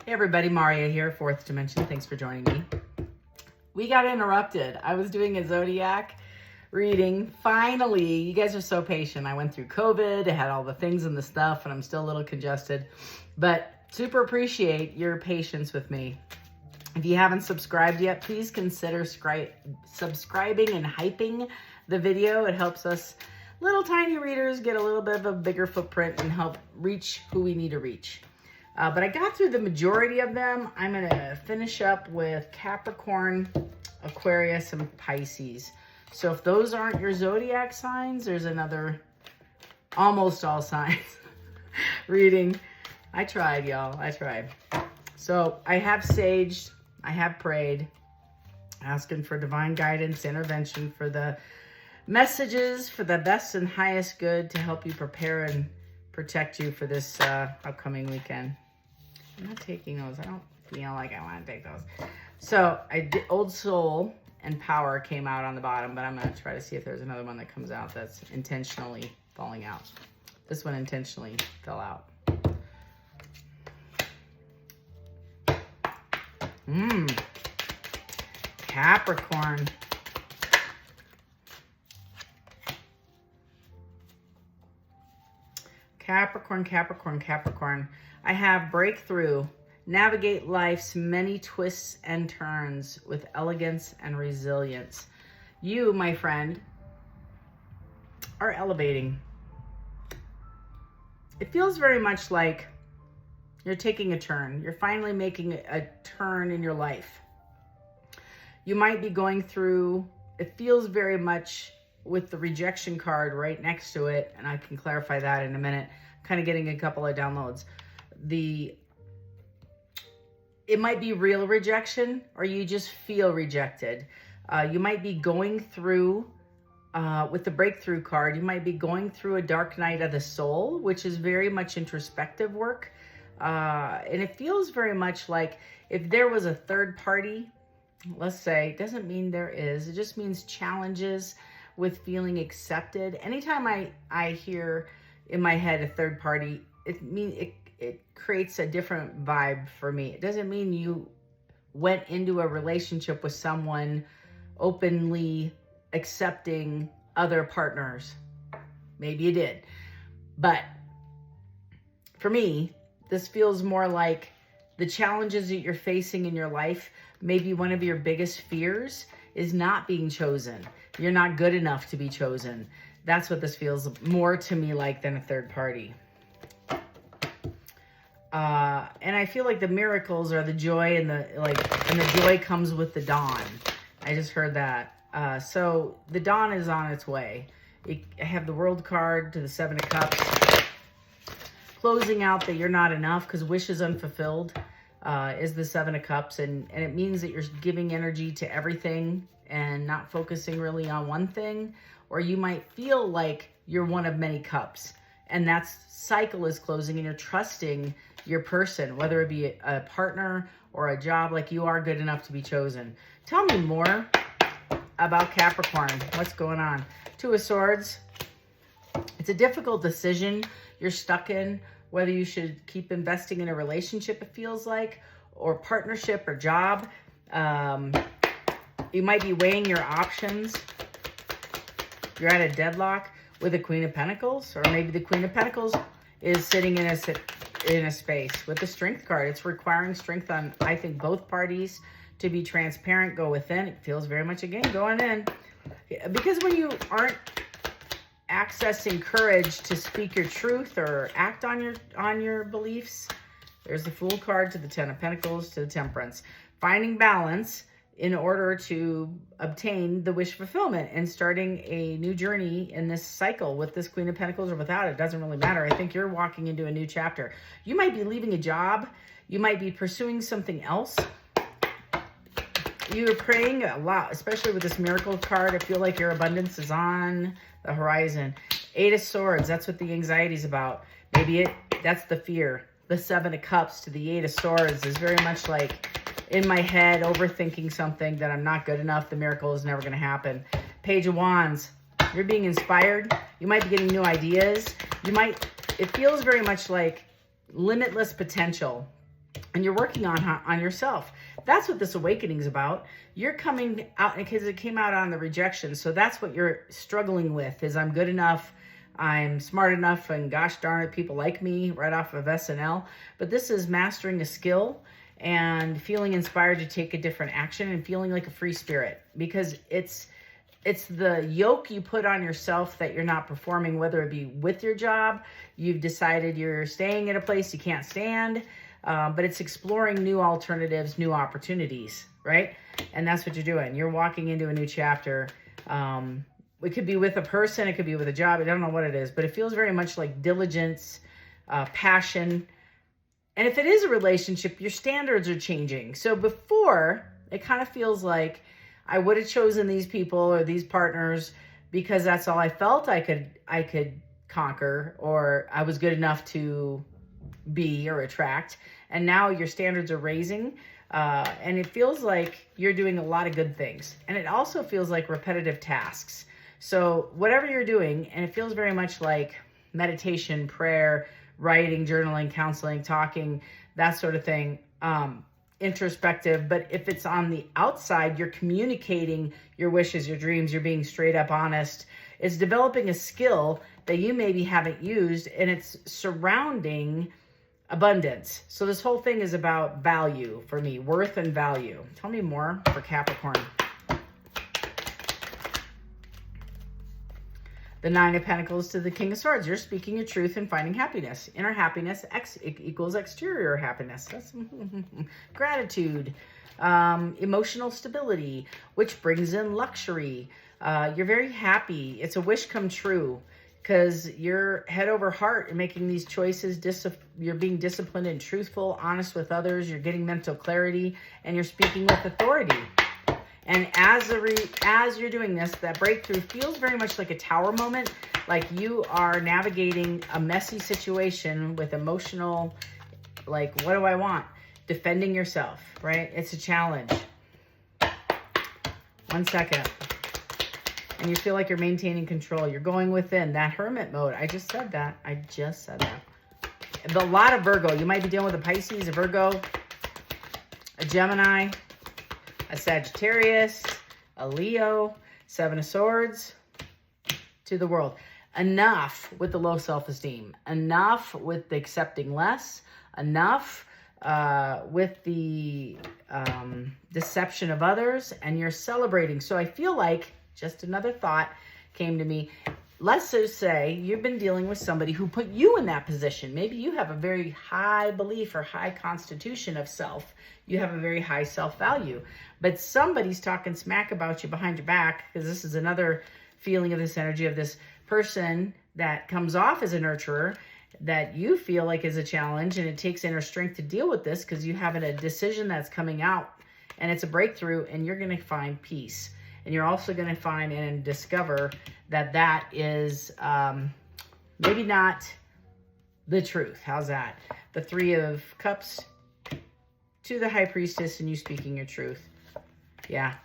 Hey everybody, Maria here, Fourth Dimension. Thanks for joining me. We got interrupted. I was doing a zodiac reading. Finally, you guys are so patient. I went through COVID, I had all the things and the stuff, and I'm still a little congested, but super appreciate your patience with me. If you haven't subscribed yet, please consider subscribing and hyping the video. It helps us little tiny readers get a little bit of a bigger footprint and help reach who we need to reach. But I got through the majority of them. I'm going to finish up with Capricorn, Aquarius, and Pisces. So if those aren't your zodiac signs, there's another almost all signs reading. I tried, y'all. I tried. So I have saged. I have prayed, asking for divine guidance, intervention, for the messages, for the best and highest good to help you prepare and protect you for this upcoming weekend. I'm not taking those. I don't feel like I want to take those. So Old Soul and Power came out on the bottom, but I'm going to try to see if there's another one that comes out that's intentionally falling out. This one intentionally fell out. Capricorn. Capricorn. I have breakthrough. Navigate life's many twists and turns with elegance and resilience. You, my friend, are elevating. It feels very much like you're taking a turn. You're finally making a turn in your life. You might be going through, it feels very much with the rejection card right next to it, and I can clarify that in a minute, kind of getting a couple of downloads. It might be real rejection, or you just feel rejected. You might be going through, with the breakthrough card, you might be going through a dark night of the soul, which is very much introspective work. And it feels very much like if there was a third party, let's say, it doesn't mean there is, it just means challenges with feeling accepted. Anytime I hear in my head a third party, it creates a different vibe for me. It doesn't mean you went into a relationship with someone openly accepting other partners. Maybe you did. But for me, this feels more like the challenges that you're facing in your life. Maybe one of your biggest fears is not being chosen. You're not good enough to be chosen. That's what this feels more to me like than a third party. And I feel like the miracles are the joy, and the joy comes with the dawn. I just heard that. So the dawn is on its way. I have the World card to the Seven of Cups, closing out that you're not enough because wishes unfulfilled is the Seven of Cups, and it means that you're giving energy to everything and not focusing really on one thing, or you might feel like you're one of many cups, and that cycle is closing, and you're trusting your person, whether it be a partner or a job, like you are good enough to be chosen. Tell me more about Capricorn. What's going on? Two of Swords. It's a difficult decision you're stuck in, whether you should keep investing in a relationship, it feels like, or partnership or job. You might be weighing your options. You're at a deadlock with the Queen of Pentacles, or maybe the Queen of Pentacles is sitting in a space. With the Strength card, it's requiring strength on, I think, both parties to be transparent, go within. It feels very much, again, going in. Because when you aren't accessing courage to speak your truth or act on your beliefs, there's the Fool card to the Ten of Pentacles to the Temperance. Finding balance in order to obtain the wish fulfillment and starting a new journey in this cycle with this Queen of Pentacles or without it, doesn't really matter. I think you're walking into a new chapter. You might be leaving a job. You might be pursuing something else. You're praying a lot, especially with this Miracle card. I feel like your abundance is on the horizon. Eight of Swords, that's what the anxiety is about. Maybe that's the fear. The Seven of Cups to the Eight of Swords is very much like in my head, overthinking something that I'm not good enough. The miracle is never going to happen. Page of Wands, you're being inspired. You might be getting new ideas. It feels very much like limitless potential. and you're working on yourself. That's what this awakening is about. You're coming out because it came out on the rejection. So that's what you're struggling with is I'm good enough, I'm smart enough, and gosh darn it, people like me right off of SNL. But this is mastering a skill and feeling inspired to take a different action and feeling like a free spirit, because it's the yoke you put on yourself that you're not performing, whether it be with your job, you've decided you're staying at a place you can't stand, but it's exploring new alternatives, new opportunities, right? And that's what you're doing. You're walking into a new chapter. It could be with a person, it could be with a job. I don't know what it is, but it feels very much like diligence, passion. And if it is a relationship, your standards are changing. So before, it kind of feels like I would have chosen these people or these partners because that's all I felt I could conquer, or I was good enough to be or attract. And now your standards are raising, and it feels like you're doing a lot of good things. And it also feels like repetitive tasks. So whatever you're doing, and it feels very much like meditation, prayer, writing, journaling, counseling, talking, that sort of thing, introspective. But if it's on the outside, you're communicating your wishes, your dreams, you're being straight up honest. It's developing a skill that you maybe haven't used, and it's surrounding abundance. So this whole thing is about value for me, worth and value. Tell me more for Capricorn. The Nine of Pentacles to the King of Swords. You're speaking your truth and finding happiness. Inner happiness equals exterior happiness. That's gratitude. Emotional stability, which brings in luxury. You're very happy. It's a wish come true because you're head over heart in making these choices. You're being disciplined and truthful, honest with others. You're getting mental clarity, and you're speaking with authority. And as you're doing this, that breakthrough feels very much like a tower moment, like you are navigating a messy situation with emotional, like, what do I want? Defending yourself, right? It's a challenge. 1 second. And you feel like you're maintaining control. You're going within that hermit mode. I just said that. A lot of Virgo. You might be dealing with a Pisces, a Virgo, a Gemini, a Sagittarius, a Leo, Seven of Swords to the world. Enough with the low self-esteem. Enough with the accepting less. Enough with the deception of others. And you're celebrating. So I feel like, just another thought came to me. Let's just say you've been dealing with somebody who put you in that position. Maybe you have a very high belief or high constitution of self. You have a very high self-value. But somebody's talking smack about you behind your back, because this is another feeling of this energy of this person that comes off as a nurturer that you feel like is a challenge, and it takes inner strength to deal with this because you have a decision that's coming out, and it's a breakthrough, and you're going to find peace. And you're also going to find and discover that is maybe not the truth. How's that? The Three of Cups to the High Priestess, and you speaking your truth. Yeah.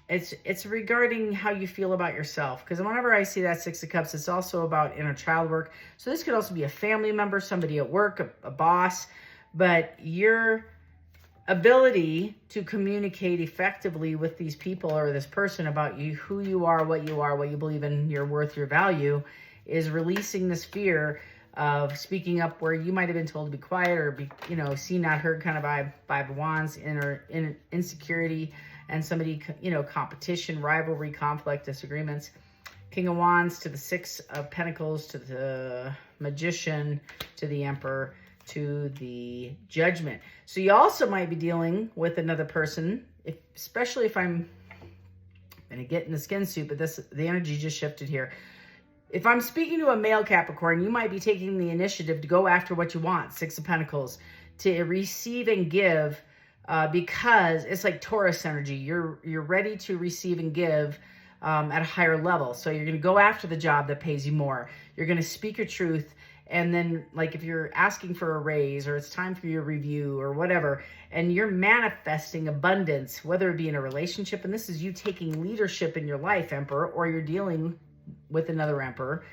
It's regarding how you feel about yourself. Because whenever I see that Six of Cups, it's also about inner child work. So this could also be a family member, somebody at work, a boss. But your ability to communicate effectively with these people or this person about you, who you are, what you believe in, your worth, your value, is releasing this fear of speaking up where you might have been told to be quiet or be, seen, not heard kind of vibe. Five of Wands, insecurity, and somebody, competition, rivalry, conflict, disagreements. King of Wands to the Six of Pentacles, to the Magician, to the Emperor, to the Judgment. So you also might be dealing with another person, especially if I'm going to get in the skin suit, but the energy just shifted here. If I'm speaking to a male Capricorn, you might be taking the initiative to go after what you want, Six of Pentacles, to receive and give, because it's like Taurus energy. You're ready to receive and give at a higher level. So you're going to go after the job that pays you more. You're going to speak your truth. And then, like, if you're asking for a raise or it's time for your review or whatever, and you're manifesting abundance, whether it be in a relationship, and this is you taking leadership in your life, Emperor, or you're dealing with another Emperor,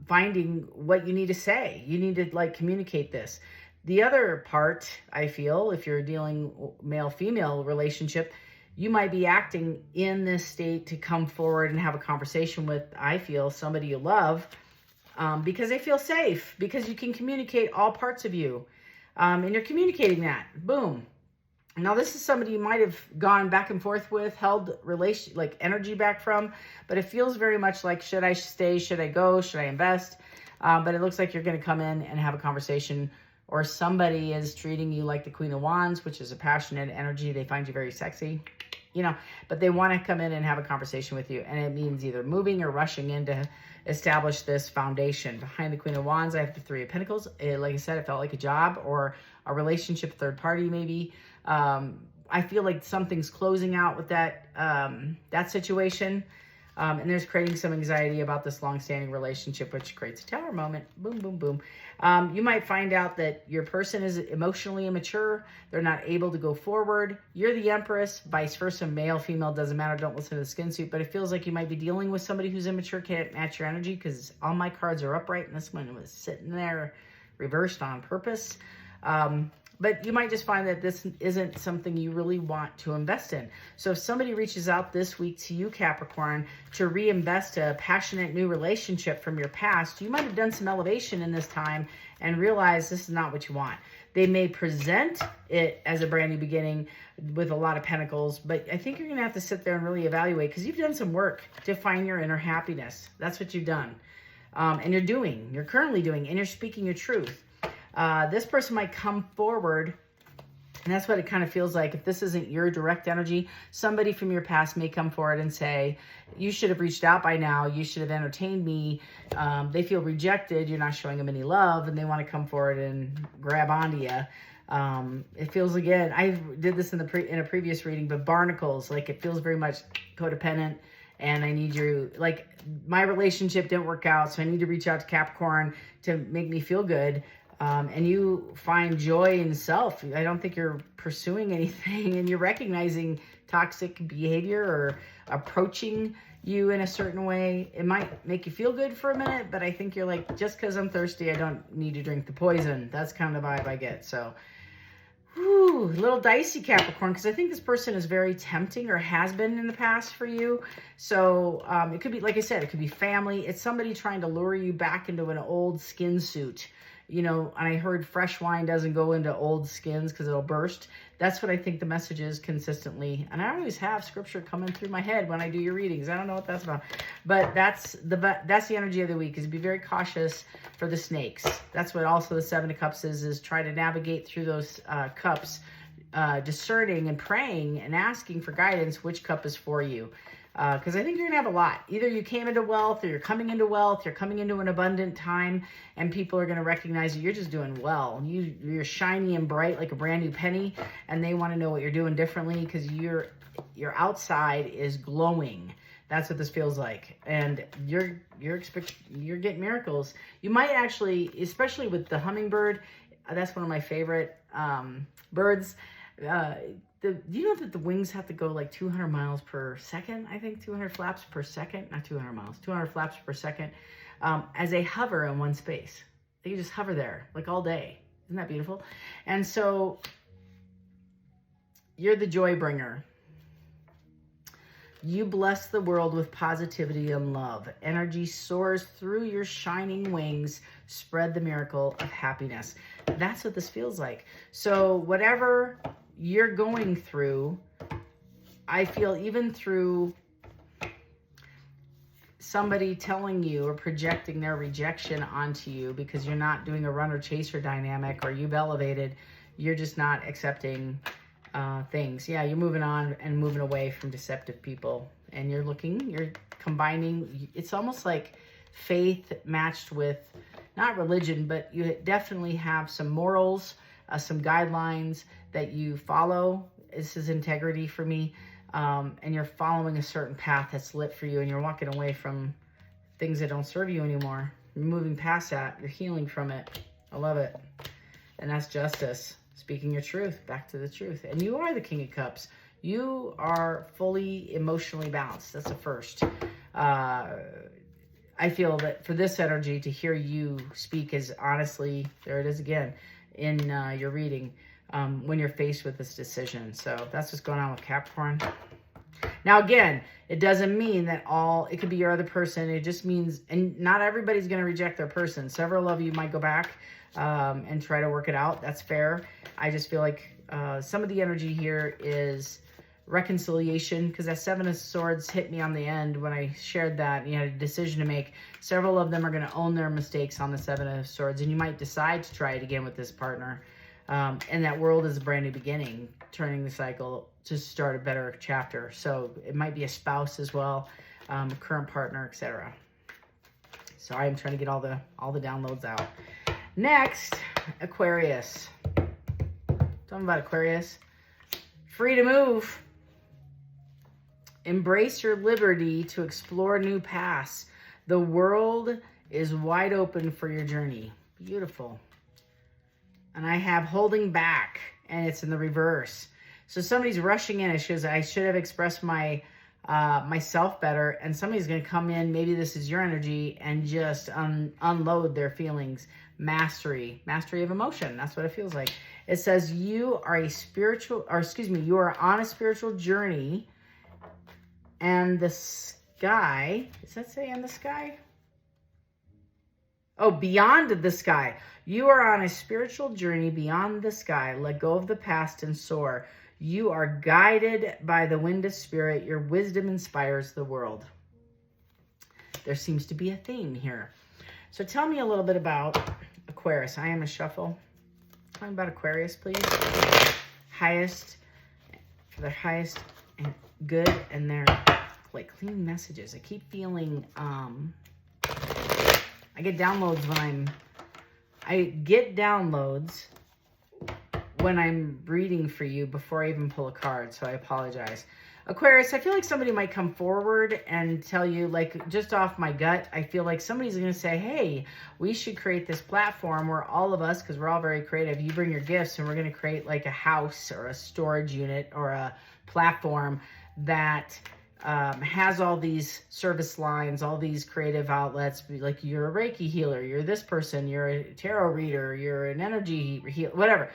finding what you need to say. You need to, communicate this. The other part, I feel, if you're dealing male-female relationship, you might be acting in this state to come forward and have a conversation with, I feel, somebody you love, because they feel safe, because you can communicate all parts of you, and you're communicating that. Boom. Now, this is somebody you might have gone back and forth with, held energy back from, but it feels very much like, should I stay? Should I go? Should I invest? But it looks like you're going to come in and have a conversation, or somebody is treating you like the Queen of Wands, which is a passionate energy. They find you very sexy, but they want to come in and have a conversation with you. And it means either moving or rushing in to establish this foundation. Behind the Queen of Wands, I have the Three of Pentacles. Like I said, it felt like a job or a relationship, third party maybe. I feel like something's closing out with that situation. And there's creating some anxiety about this long-standing relationship, which creates a tower moment. Boom, boom, boom. You might find out that your person is emotionally immature. They're not able to go forward. You're the Empress, vice versa. Male, female, doesn't matter. Don't listen to the skin suit. But it feels like you might be dealing with somebody who's immature, can't match your energy, because all my cards are upright and this one was sitting there reversed on purpose. But you might just find that this isn't something you really want to invest in. So if somebody reaches out this week to you, Capricorn, to reinvest a passionate new relationship from your past, you might have done some elevation in this time and realize this is not what you want. They may present it as a brand new beginning with a lot of pentacles, but I think you're going to have to sit there and really evaluate, because you've done some work to find your inner happiness. That's what you've done. And you're currently doing, and you're speaking your truth. This person might come forward, and that's what it kind of feels like. If this isn't your direct energy, somebody from your past may come forward and say, you should have reached out by now. You should have entertained me. They feel rejected. You're not showing them any love, and they want to come forward and grab onto you. It feels, again, I did this in a previous reading, but barnacles, like it feels very much codependent. And I need you, like my relationship didn't work out, so I need to reach out to Capricorn to make me feel good. And you find joy in self. I don't think you're pursuing anything, and you're recognizing toxic behavior or approaching you in a certain way. It might make you feel good for a minute, but I think you're like, just because I'm thirsty, I don't need to drink the poison. That's kind of the vibe I get. So, a little dicey, Capricorn, because I think this person is very tempting, or has been in the past for you. So it could be, like I said, it could be family. It's somebody trying to lure you back into an old skin suit. And I heard fresh wine doesn't go into old skins because it'll burst. That's what I think the message is consistently. And I always have scripture coming through my head when I do your readings. I don't know what that's about. But that's the energy of the week, is be very cautious for the snakes. That's what also the Seven of Cups is try to navigate through those cups, discerning and praying and asking for guidance, which cup is for you. Because I think you're going to have a lot. Either you came into wealth, or you're coming into wealth, you're coming into an abundant time, and people are going to recognize that you're just doing well. You're shiny and bright like a brand new penny, and they want to know what you're doing differently, because your outside is glowing. That's what this feels like. And you're getting miracles. You might actually, especially with the hummingbird, that's one of my favorite birds. Do you know that the wings have to go like 200 miles per second? I think 200 flaps per second, not 200 miles, 200 flaps per second, as they hover in one space. They can just hover there like all day. Isn't that beautiful? And so you're the joy bringer. You bless the world with positivity and love. Energy soars through your shining wings. Spread the miracle of happiness. That's what this feels like. So whatever you're going through, I feel, even through somebody telling you or projecting their rejection onto you because you're not doing a runner-chaser dynamic, or you've elevated, you're just not accepting things. Yeah, you're moving on and moving away from deceptive people, and you're combining. It's almost like faith matched with, not religion, but you definitely have some morals, some guidelines that you follow. This is integrity for me. And you're following a certain path that's lit for you, and you're walking away from things that don't serve you anymore. You're moving past that. You're healing from it. I love it. And that's justice. Speaking your truth, back to the truth. And you are the King of Cups. You are fully emotionally balanced. That's the first. I feel that for this energy, to hear you speak is honestly, there it is again, in your reading when you're faced with this decision. So that's what's going on with Capricorn. Now, again, it doesn't mean that it could be your other person. It just means, and not everybody's going to reject their person. Several of you might go back and try to work it out. That's fair. I just feel like some of the energy here is reconciliation, because that Seven of Swords hit me on the end when I shared that, and you had a decision to make. Several of them are going to own their mistakes on the Seven of Swords, and you might decide to try it again with this partner. And that world is a brand new beginning, turning the cycle to start a better chapter. So it might be a spouse as well, a current partner, etc. So I am trying to get all the downloads out. Next, Aquarius. Talking about Aquarius. Free to move. Embrace your liberty to explore new paths. The world is wide open for your journey. Beautiful. And I have holding back, and it's in the reverse. So somebody's rushing in. It shows I should have expressed myself better, and somebody's going to come in. Maybe this is your energy, and just unload their feelings. Mastery of emotion. That's what it feels like. It says you are you are on a spiritual journey, and the sky. Does that say in the sky? Oh, beyond the sky. You are on a spiritual journey beyond the sky. Let go of the past and soar. You are guided by the wind of spirit. Your wisdom inspires the world. There seems to be a theme here. So tell me a little bit about Aquarius. I am a shuffle. Tell me about Aquarius, please. For their highest and good, and their like clean messages. I keep feeling I get downloads when I'm reading for you before I even pull a card, so I apologize. Aquarius, I feel like somebody might come forward and tell you, like, just off my gut, I feel like somebody's going to say, hey, we should create this platform where all of us, because we're all very creative, you bring your gifts and we're going to create like a house or a storage unit or a platform that has all these service lines, all these creative outlets. Like, you're a Reiki healer, you're this person, you're a tarot reader, you're an energy healer, whatever.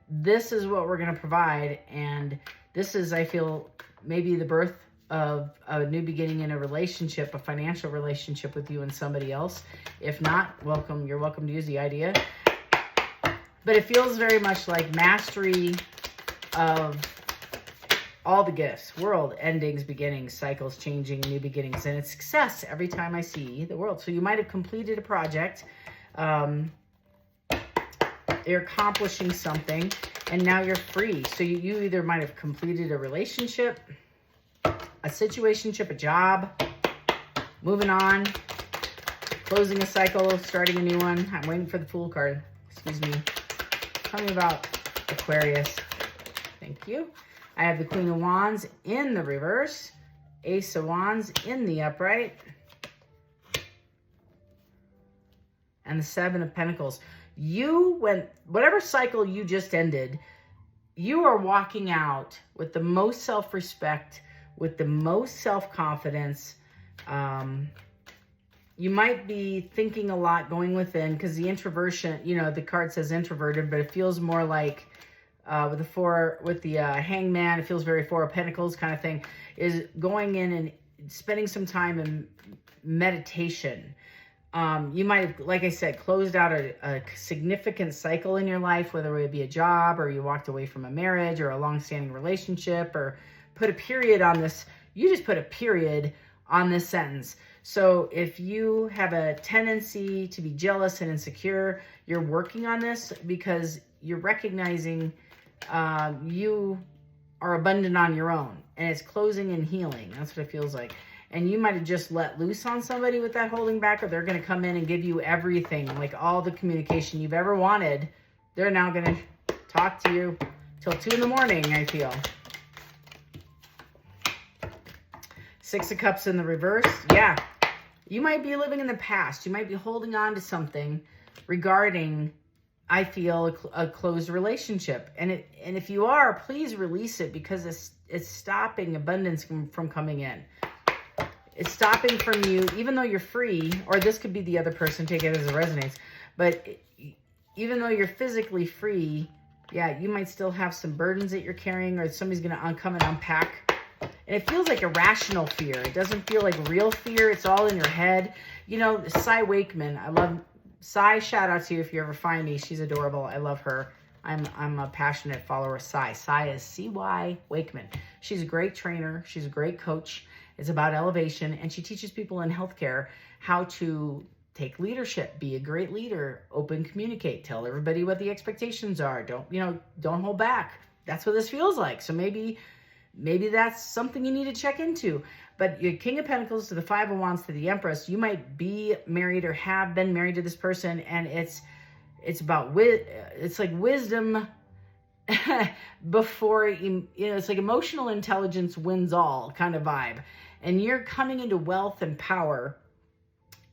This is what we're going to provide. And this is, I feel, maybe the birth of a new beginning in a relationship, a financial relationship with you and somebody else. If not, welcome. You're welcome to use the idea. But it feels very much like mastery of all the gifts, world, endings, beginnings, cycles, changing, new beginnings, and it's success every time I see the world. So you might have completed a project, you're accomplishing something, and now you're free. So you either might have completed a relationship, a situationship, a job, moving on, closing a cycle, starting a new one. I'm waiting for the Fool card. Excuse me. Tell me about Aquarius. Thank you. I have the Queen of Wands in the reverse, Ace of Wands in the upright, and the Seven of Pentacles. Whatever cycle you just ended, you are walking out with the most self-respect, with the most self-confidence. You might be thinking a lot, going within, because the introversion, the card says introverted, but it feels more like with the Hangman, it feels very Four of Pentacles kind of thing, is going in and spending some time in meditation. You might have, like I said, closed out a significant cycle in your life, whether it be a job, or you walked away from a marriage or a long-standing relationship, or put a period on this. You just put a period on this sentence. So if you have a tendency to be jealous and insecure, you're working on this because you're recognizing you are abundant on your own, and it's closing and healing. That's what it feels like. And you might have just let loose on somebody with that holding back, or they're going to come in and give you everything, like all the communication you've ever wanted. They're now going to talk to you till 2 in the morning, I feel. Six of Cups in the reverse. Yeah. You might be living in the past. You might be holding on to something regarding, I feel, a closed relationship. And if you are, please release it, because it's stopping abundance from coming in. It's stopping from you, even though you're free, or this could be the other person, take it as it resonates. But even though you're physically free, yeah, you might still have some burdens that you're carrying, or somebody's going to come and unpack. And it feels like irrational fear. It doesn't feel like real fear. It's all in your head. You know, Cy Wakeman, I love Cy. Shout out to you if you ever find me. She's adorable. I love her. I'm a passionate follower of Cy. Cy is C-Y Wakeman. She's a great trainer. She's a great coach. It's about elevation. And she teaches people in healthcare how to take leadership, be a great leader, open, communicate, tell everybody what the expectations are. Don't hold back. That's what this feels like. So maybe that's something you need to check into. But your King of Pentacles to the Five of Wands to the Empress, you might be married or have been married to this person, and it's about it's like wisdom before it's like emotional intelligence wins all kind of vibe. And you're coming into wealth and power.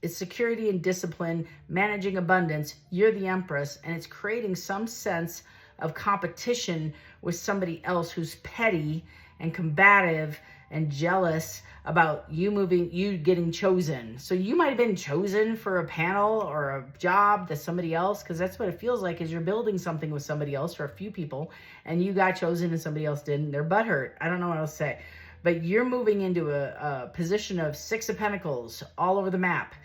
It's security and discipline, managing abundance. You're the Empress, and it's creating some sense of competition with somebody else who's petty and combative and jealous about you getting chosen. So you might have been chosen for a panel or a job that somebody else, because that's what it feels like, is you're building something with somebody else or a few people, and you got chosen and somebody else didn't. They're butthurt. I don't know what else to say. But you're moving into a position of Six of Pentacles all over the map.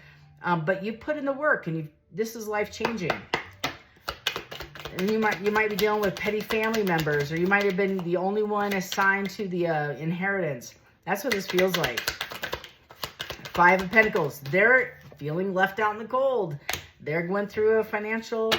But you put in the work, and this is life-changing. And you might be dealing with petty family members, or you might have been the only one assigned to the inheritance. That's what this feels like. Five of Pentacles. They're feeling left out in the cold. They're going through a financial,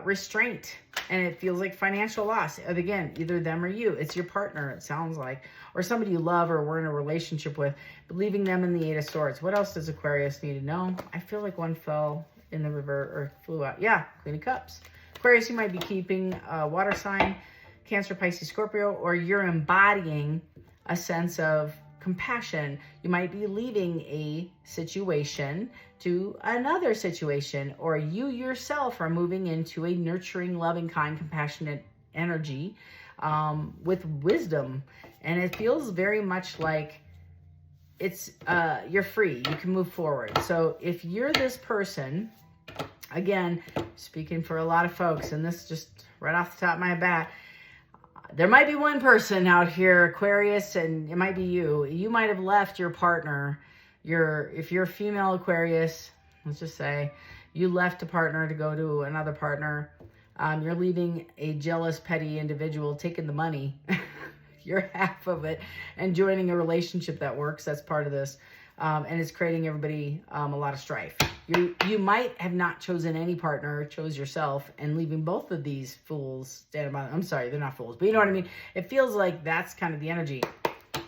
restraint. And it feels like financial loss. And again, either them or you. It's your partner, it sounds like. Or somebody you love or were in a relationship with. But leaving them in the Eight of Swords. What else does Aquarius need to know? I feel like one fell in the river or flew out. Yeah, Queen of Cups. Aquarius, you might be keeping a water sign. Cancer, Pisces, Scorpio. Or you're embodying a sense of compassion. You might be leaving a situation to another situation, or you yourself are moving into a nurturing, loving, kind, compassionate energy with wisdom. And it feels very much like it's you're free. You can move forward. So if you're this person, again, speaking for a lot of folks, and this just right off the top of my bat, there might be one person out here, Aquarius, and it might be you. You might have left your partner. If you're a female Aquarius, let's just say, you left a partner to go to another partner. You're leaving a jealous, petty individual taking the money, your half of it, and joining a relationship that works. That's part of this. And it's creating everybody a lot of strife. You might have not chosen any partner, chose yourself, and leaving both of these fools standing by. I'm sorry, they're not fools, but you know what I mean? It feels like that's kind of the energy.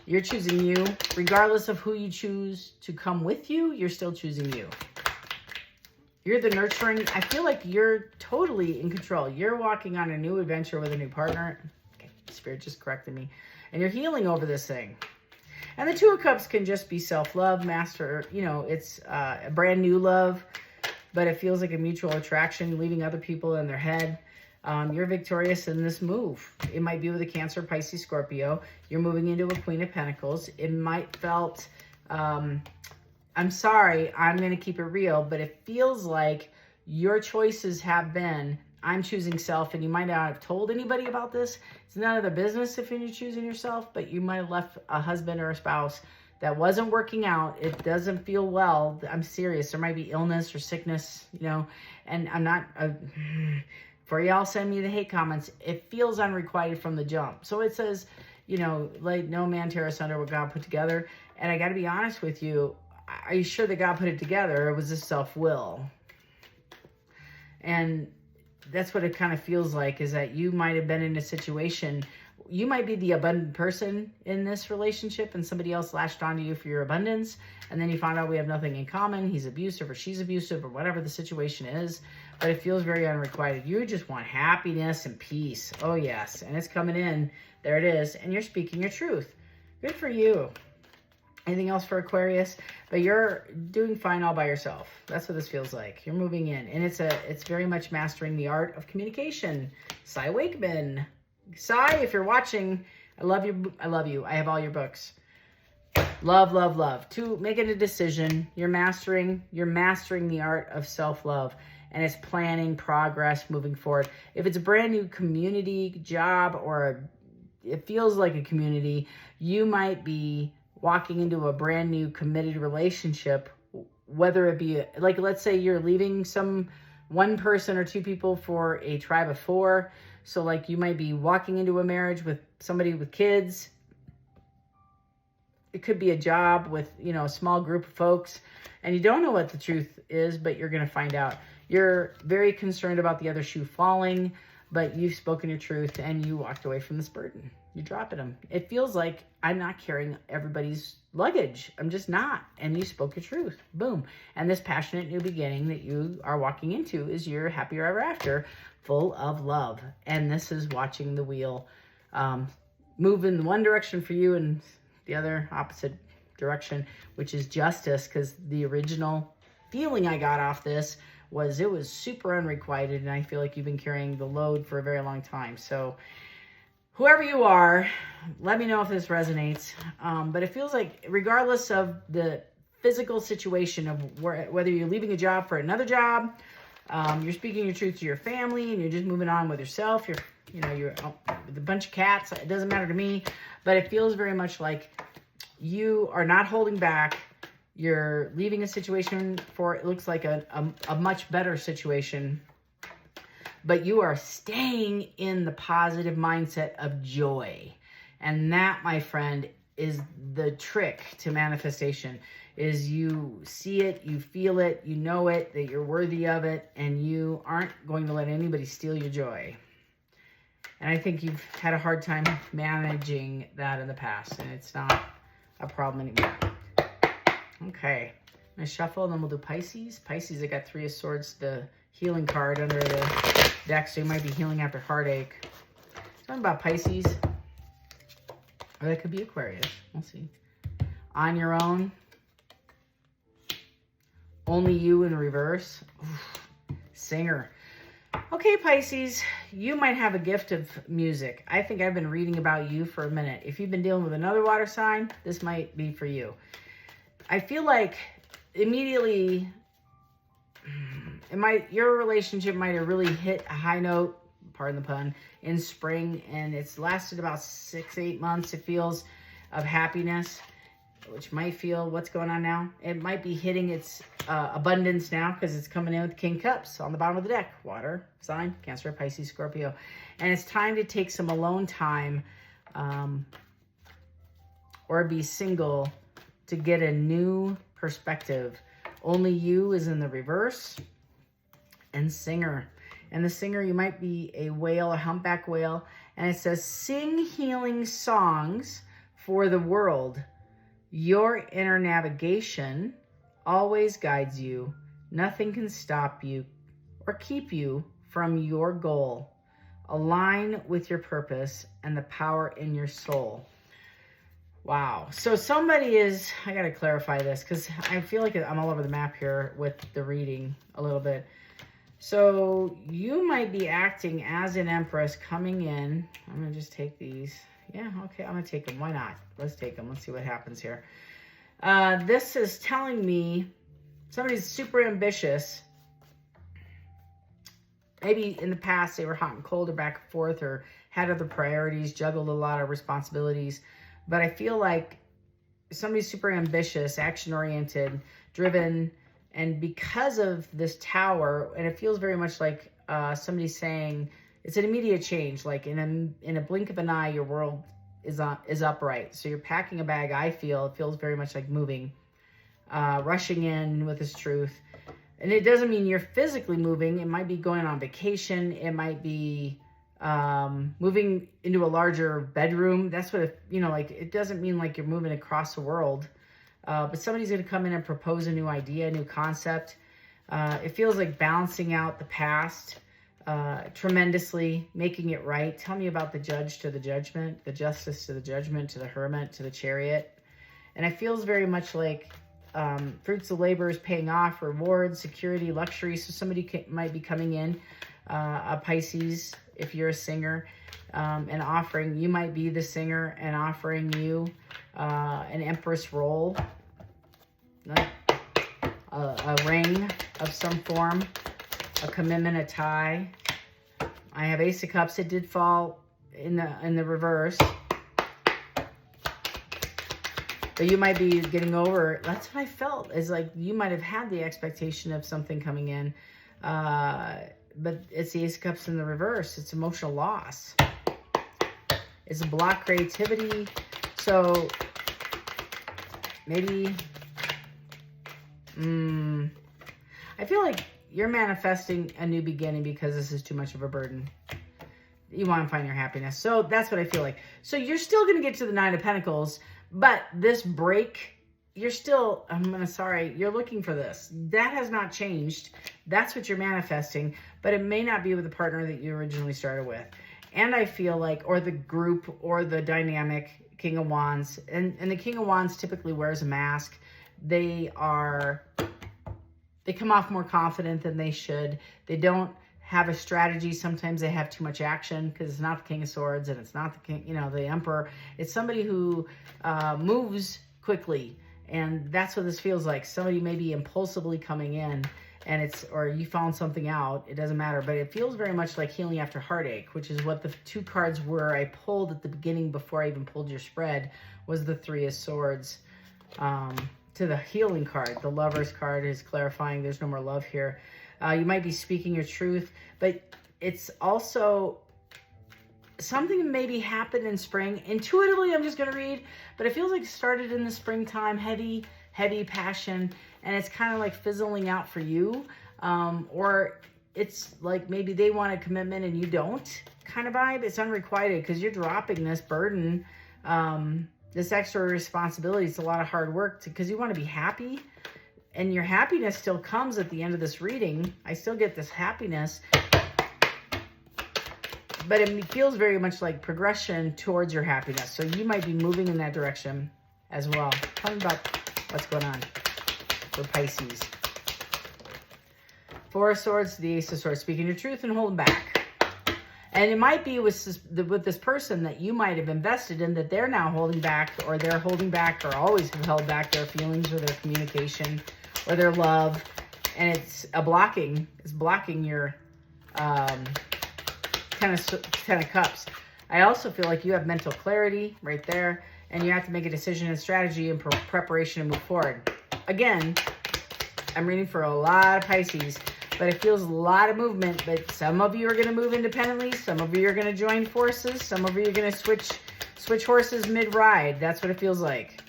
You're choosing you. Regardless of who you choose to come with you, you're still choosing you. You're the nurturing. I feel like you're totally in control. You're walking on a new adventure with a new partner. Okay, Spirit just corrected me. And you're healing over this thing. And the Two of Cups can just be self-love, master, it's a brand new love, but it feels like a mutual attraction, leaving other people in their head. You're victorious in this move. It might be with a Cancer, Pisces, Scorpio. You're moving into a Queen of Pentacles. It might felt, I'm sorry, I'm going to keep it real, but it feels like your choices have been, I'm choosing self, and you might not have told anybody about this. It's none of their business if you're choosing yourself, but you might have left a husband or a spouse that wasn't working out. It doesn't feel well. I'm serious. There might be illness or sickness, and I'm not, for y'all send me the hate comments, it feels unrequited from the jump. So it says, like no man tear asunder what God put together. And I got to be honest with you. Are you sure that God put it together, or was this self-will? And that's what it kind of feels like, is that you might have been in a situation, you might be the abundant person in this relationship, and somebody else latched onto you for your abundance, and then you find out we have nothing in common, he's abusive or she's abusive or whatever the situation is, but it feels very unrequited. You just want happiness and peace. Oh yes, and it's coming in. There it is, and you're speaking your truth. Good for you. Anything else for Aquarius? But you're doing fine all by yourself. That's what this feels like. You're moving in. And it's very much mastering the art of communication. Cy Wakeman. Cy, if you're watching, I love you. I love you. I have all your books. Love, love, love. To making a decision. You're mastering the art of self-love. and it's planning, progress, moving forward. If it's a brand new community job or it feels like a community, you might be walking into a brand new committed relationship, whether it be like, let's say you're leaving one person or two people for a tribe of four. So like you might be walking into a marriage with somebody with kids. It could be a job with, a small group of folks, and you don't know what the truth is, but you're going to find out. You're very concerned about the other shoe falling, but you've spoken your truth and you walked away from this burden. You're dropping them. It feels like I'm not carrying everybody's luggage. I'm just not. And you spoke your truth. Boom. And this passionate new beginning that you are walking into is your happier ever after, full of love. And this is watching the wheel move in one direction for you and the other opposite direction, which is justice, because the original feeling I got off this was it was super unrequited, and I feel like you've been carrying the load for a very long time. So whoever you are, let me know if this resonates. But it feels like regardless of the physical situation of whether you're leaving a job for another job, you're speaking your truth to your family, and you're just moving on with yourself. You're with a bunch of cats. It doesn't matter to me, but it feels very much like you are not holding back. You're leaving a situation for, it looks like a much better situation, but you are staying in the positive mindset of joy. And that, my friend, is the trick to manifestation, is you see it, you feel it, you know it, that you're worthy of it, and you aren't going to let anybody steal your joy. And I think you've had a hard time managing that in the past, and it's not a problem anymore. Okay, I'm going to shuffle, and then we'll do Pisces. Pisces, I got 3 of Swords, the healing card under the deck, so you might be healing after heartache. Something about Pisces. Or that could be Aquarius. We'll see. On your own. Only you in reverse. Oof. Singer. Okay, Pisces, you might have a gift of music. I think I've been reading about you for a minute. If you've been dealing with another water sign, this might be for you. I feel like immediately your relationship might have really hit a high note, pardon the pun, in spring, and it's lasted about 6-8 months, it feels, of happiness, which might feel, what's going on now? It might be hitting its abundance now, because it's coming in with King Cups on the bottom of the deck. Water sign, Cancer, Pisces, Scorpio. And it's time to take some alone time or be single to get a new perspective. Only you is in the reverse. And Singer. And the Singer, you might be a whale, a humpback whale. And it says, sing healing songs for the world. Your inner navigation always guides you. Nothing can stop you or keep you from your goal. Align with your purpose and the power in your soul. Wow. So somebody is, I got to clarify this because I feel like I'm all over the map here with the reading a little bit. So you might be acting as an empress coming in. I'm going to just take these. Yeah, okay, I'm going to take them. Why not? Let's take them. Let's see what happens here. This is telling me somebody's super ambitious. Maybe in the past they were hot and cold or back and forth or had other priorities, juggled a lot of responsibilities. But I feel like somebody's super ambitious, action-oriented, driven, and because of this tower, and it feels very much like somebody's saying, it's an immediate change. Like in a blink of an eye, your world is upright. So you're packing a bag, I feel. It feels very much like moving, rushing in with this truth. And it doesn't mean you're physically moving. It might be going on vacation. It might be moving into a larger bedroom. That's what, it doesn't mean like you're moving across the world. But somebody's going to come in and propose a new idea, a new concept. It feels like balancing out the past tremendously, making it right. Tell me about the Judge to the Judgment, the Justice to the Judgment, to the Hermit, to the Chariot. And it feels very much like fruits of labor is paying off, rewards, security, luxury. So somebody might be coming in, a Pisces, if you're a singer, and offering, you might be the singer and offering you an Empress role, like a ring of some form. a commitment, a tie. I have Ace of Cups. It did fall in the reverse. But you might be getting over, that's what I felt, is like you might have had the expectation of something coming in. But it's the Ace of Cups in the reverse. It's emotional loss. It's a block creativity. So maybe, I feel like you're manifesting a new beginning because this is too much of a burden. You want to find your happiness. So that's what I feel like. So you're still going to get to the Nine of Pentacles, but this break, you're still, you're looking for this. That has not changed. That's what you're manifesting, but it may not be with the partner that you originally started with. And I feel like, or the group, or the dynamic, King of Wands. And the King of Wands typically wears a mask. They come off more confident than they should. They don't have a strategy. Sometimes they have too much action because it's not the King of Swords and it's not the King, the Emperor. It's somebody who moves quickly, and that's what this feels like. Somebody may be impulsively coming in, and or you found something out. It doesn't matter, but it feels very much like healing after heartache, which is what the two cards were I pulled at the beginning before I even pulled your spread, was the Three of Swords. To the healing card, the Lover's card is clarifying there's no more love here. You might be speaking your truth, but it's also something maybe happened in spring. Intuitively, I'm just going to read, but it feels like it started in the springtime, heavy passion, and it's kind of like fizzling out for you. Or it's like maybe they want a commitment and you don't kind of vibe. It's unrequited because you're dropping this burden, this extra responsibility. It's a lot of hard work because you want to be happy. And your happiness still comes at the end of this reading. I still get this happiness. But it feels very much like progression towards your happiness. So you might be moving in that direction as well. Tell me about what's going on for Pisces. Four of Swords, the Ace of Swords. Speaking your truth and holding back. And it might be with this person that you might have invested in that they're now holding back, or they're holding back, or always have held back their feelings or their communication or their love. And it's blocking your Ten of Cups. I also feel like you have mental clarity right there, and you have to make a decision and strategy and preparation to move forward. Again, I'm reading for a lot of Pisces, but it feels a lot of movement. But some of you are going to move independently. Some of you are going to join forces. Some of you are going to switch horses mid-ride. That's what it feels like.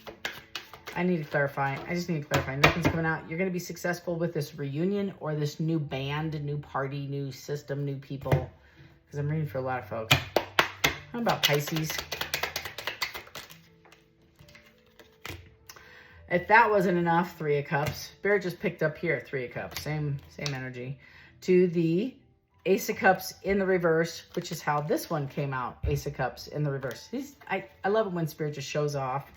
I need to clarify. I just need to clarify. Nothing's coming out. You're going to be successful with this reunion or this new band, new party, new system, new people. Because I'm reading for a lot of folks. How about Pisces? If that wasn't enough, Three of Cups. Spirit just picked up here, Three of Cups. Same energy. To the Ace of Cups in the reverse, which is how this one came out. Ace of Cups in the reverse. I love it when Spirit just shows off.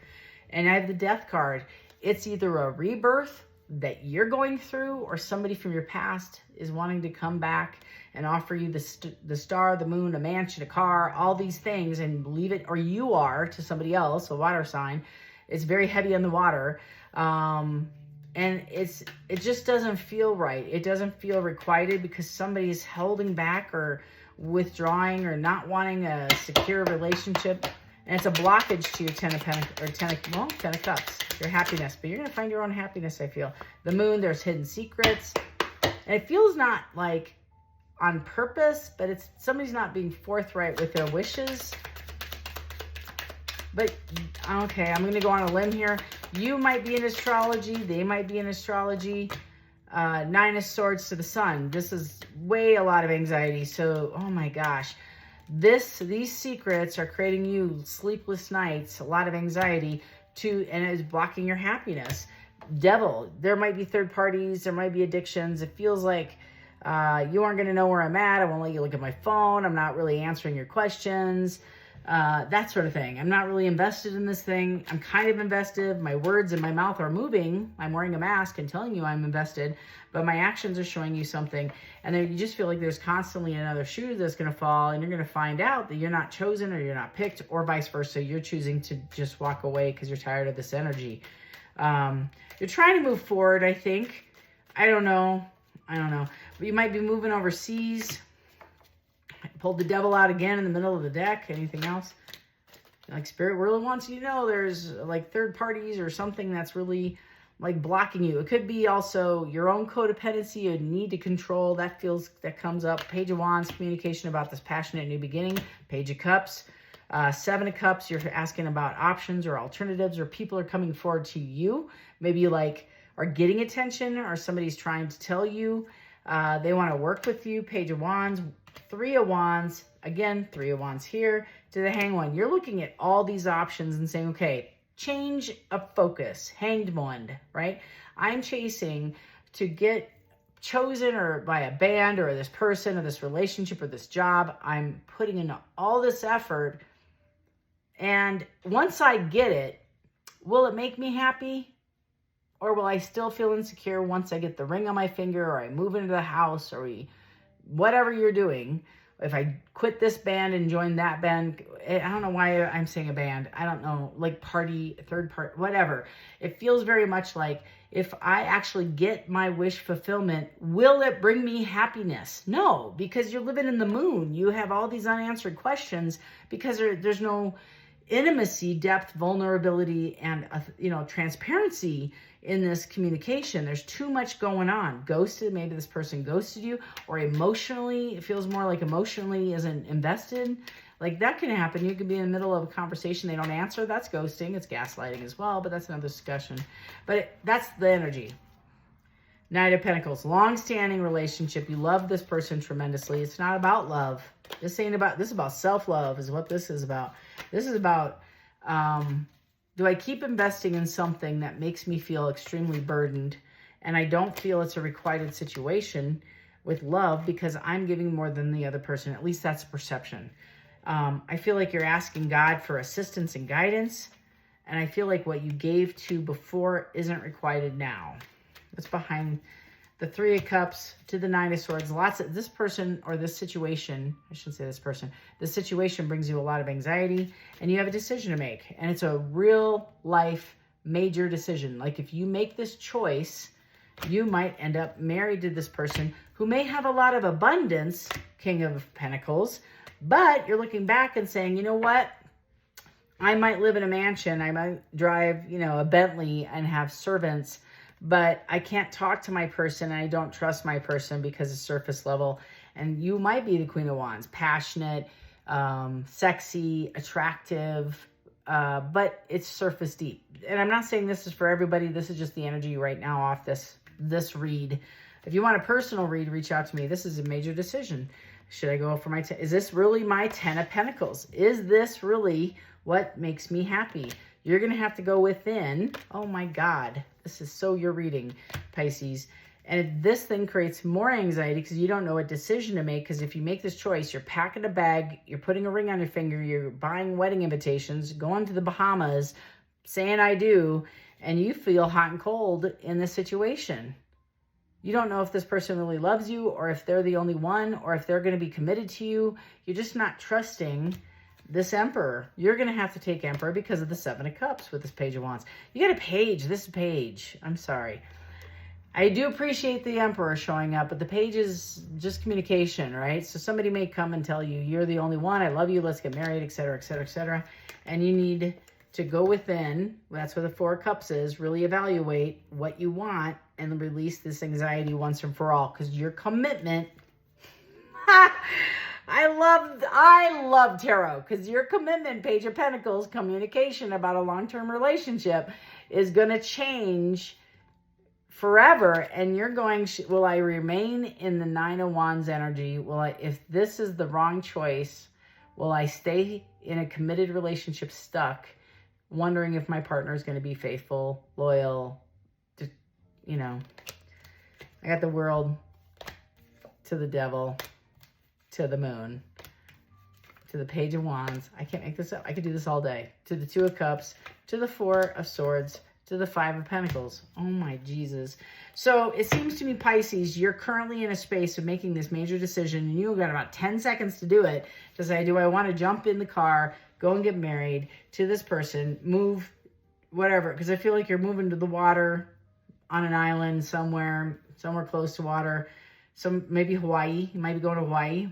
And I have the Death card. It's either a rebirth that you're going through, or somebody from your past is wanting to come back and offer you the star, the moon, a mansion, a car, all these things, and leave it, or you are to somebody else, a water sign. It's very heavy on the water. And it just doesn't feel right. It doesn't feel requited because somebody is holding back or withdrawing or not wanting a secure relationship. And it's a blockage to your Ten of Cups, your happiness. But you're going to find your own happiness, I feel. The moon, there's hidden secrets. And it feels not like on purpose, but it's somebody's not being forthright with their wishes. But, okay, I'm going to go on a limb here. You might be in astrology. They might be in astrology. Nine of Swords to the Sun. This is a lot of anxiety. So, oh my gosh. These secrets are creating you sleepless nights, a lot of anxiety, and it is blocking your happiness. Devil, there might be third parties, there might be addictions. It feels like you aren't going to know where I'm at. I won't let you look at my phone. I'm not really answering your questions. That sort of thing. I'm not really invested in this thing. I'm kind of invested. My words and my mouth are moving. I'm wearing a mask and telling you I'm invested, but my actions are showing you something. And then you just feel like there's constantly another shoe that's going to fall, and you're going to find out that you're not chosen or you're not picked, or vice versa. You're choosing to just walk away because you're tired of this energy. You're trying to move forward, I think. I don't know. You might be moving overseas. Pulled the devil out again in the middle of the deck. Anything else? Like Spirit really wants you to know there's like third parties or something that's really like blocking you. It could be also your own codependency, you need to control. That comes up. Page of Wands, communication about this passionate new beginning. Page of Cups. Seven of Cups, you're asking about options or alternatives, or people are coming forward to you. Maybe you like are getting attention, or somebody's trying to tell you they want to work with you. Page of Wands. Three of Wands, again, Three of Wands here to the Hanged One. You're looking at all these options and saying, okay, change of focus, Hanged One, right? I'm chasing to get chosen or by a band or this person or this relationship or this job. I'm putting in all this effort. And once I get it, will it make me happy? Or will I still feel insecure once I get the ring on my finger, or I move into the house, or whatever you're doing? If I quit this band and join that band, I don't know why I'm saying a band. I don't know, like party, third part, whatever. It feels very much like if I actually get my wish fulfillment, will it bring me happiness? No, because you're living in the moon. You have all these unanswered questions because there's no intimacy, depth, vulnerability, and transparency in this communication. There's too much going on. Ghosted, maybe this person ghosted you, or emotionally, it feels more like emotionally isn't invested. Like that can happen. You could be in the middle of a conversation, they don't answer. That's ghosting. It's gaslighting as well, but that's another discussion. But that's the energy. Knight of Pentacles, long-standing relationship. You love this person tremendously. It's not about love. This is about self-love is what this is about. This is about, do I keep investing in something that makes me feel extremely burdened, and I don't feel it's a requited situation with love because I'm giving more than the other person? At least that's perception. I feel like you're asking God for assistance and guidance, and I feel like what you gave to before isn't requited now. What's behind the Three of Cups to the Nine of Swords? This person or this situation, I shouldn't say this person, this situation brings you a lot of anxiety, and you have a decision to make. And it's a real life major decision. Like if you make this choice, you might end up married to this person who may have a lot of abundance, King of Pentacles, but you're looking back and saying, you know what? I might live in a mansion. I might drive, a Bentley and have servants, but I can't talk to my person, and I don't trust my person because it's surface level. And you might be the Queen of Wands, passionate, sexy, attractive, but it's surface deep. And I'm not saying this is for everybody. This is just the energy right now off this read. If you want a personal read, reach out to me. This is a major decision. Should I go for my 10? Is this really my 10 of Pentacles? Is this really what makes me happy? You're going to have to go within. Oh my God. This is so your reading, Pisces. And this thing creates more anxiety because you don't know what decision to make. Because if you make this choice, you're packing a bag, you're putting a ring on your finger, you're buying wedding invitations, going to the Bahamas, saying I do, and you feel hot and cold in this situation. You don't know if this person really loves you, or if they're the only one, or if they're going to be committed to you. You're just not trusting this Emperor. You're going to have to take Emperor because of the Seven of Cups with this Page of Wands. You got a page. This page. I'm sorry. I do appreciate the Emperor showing up, but the page is just communication, right? So somebody may come and tell you, you're the only one. I love you. Let's get married, etc., etc., etc. And you need to go within. That's where the Four of Cups is. Really evaluate what you want and release this anxiety once and for all, because your commitment... I love tarot, because your commitment, Page of Pentacles, communication about a long-term relationship is going to change forever. And you're going, will I remain in the Nine of Wands energy? If this is the wrong choice, will I stay in a committed relationship stuck, wondering if my partner is going to be faithful, loyal, I got the World to the Devil, to the Moon, to the Page of Wands. I can't make this up. I could do this all day. To the Two of Cups, to the Four of Swords, to the Five of Pentacles. Oh my Jesus. So it seems to me, Pisces, you're currently in a space of making this major decision, and you've got about 10 seconds to do it, to say, do I want to jump in the car, go and get married to this person, move, whatever, because I feel like you're moving to the water, on an island somewhere close to water, maybe Hawaii. You might be going to Hawaii.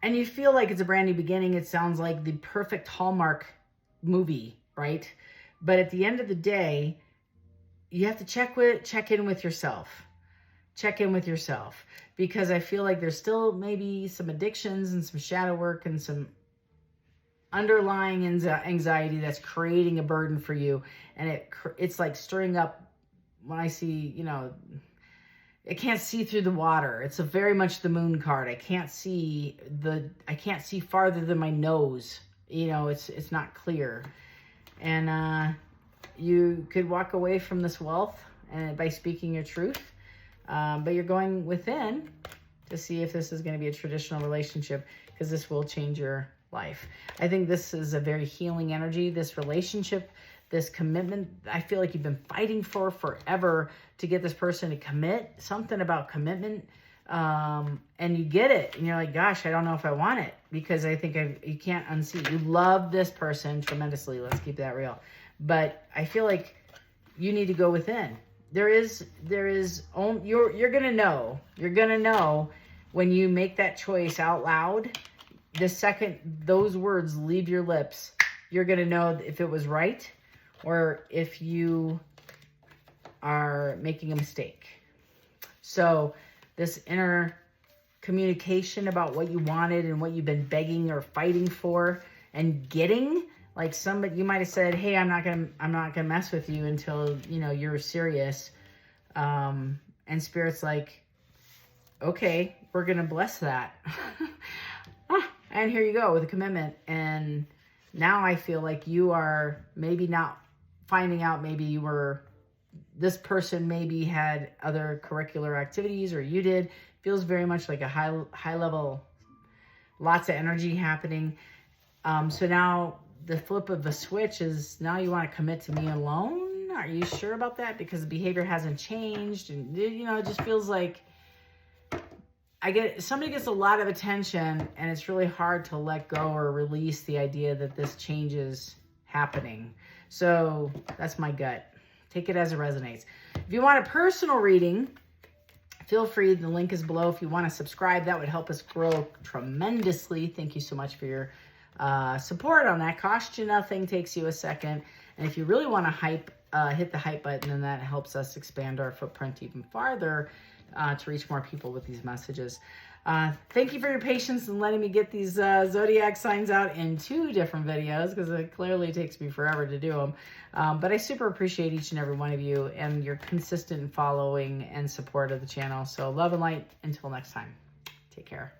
And you feel like it's a brand new beginning. It sounds like the perfect Hallmark movie, right? But at the end of the day, you have to check in with yourself. Check in with yourself. Because I feel like there's still maybe some addictions and some shadow work and some underlying anxiety that's creating a burden for you. And it's like stirring up when I see, you know, I can't see through the water. It's very much the moon card. I can't see farther than my nose. You know, it's not clear. And you could walk away from this wealth by speaking your truth. But you're going within to see if this is going to be a traditional relationship, because this will change your life. I think this is a very healing energy. This relationship, this commitment, I feel like you've been fighting for forever to get this person to commit, something about commitment. And you get it. And you're like, gosh, I don't know if I want it, because I think you can't unsee. You love this person tremendously. Let's keep that real. But I feel like you need to go within. You're going to know. You're going to know when you make that choice out loud. The second those words leave your lips, you're going to know if it was right or if you are making a mistake. So this inner communication about what you wanted and what you've been begging or fighting for and getting, like somebody, you might have said, hey, I'm not gonna mess with you until, you know, you're serious. And Spirit's like, okay, we're going to bless that. And here you go with a commitment. And now I feel like you are maybe not finding out, maybe this person maybe had other curricular activities, or you did. Feels very much like a high level, lots of energy happening. So now the flip of the switch is now you want to commit to me alone. Are you sure about that? Because the behavior hasn't changed. And, you know, it just feels like somebody gets a lot of attention and it's really hard to let go or release the idea that this change is happening. So that's my gut. Take it as it resonates. If you want a personal reading, feel free. The link is below. If you want to subscribe, that would help us grow tremendously. Thank you so much for your support on that. Cost you nothing, takes you a second. And if you really want to hit the hype button, and that helps us expand our footprint even farther to reach more people with these messages. Thank you for your patience in letting me get these zodiac signs out in 2 different videos, because it clearly takes me forever to do them. But I super appreciate each and every one of you and your consistent following and support of the channel. So love and light until next time. Take care.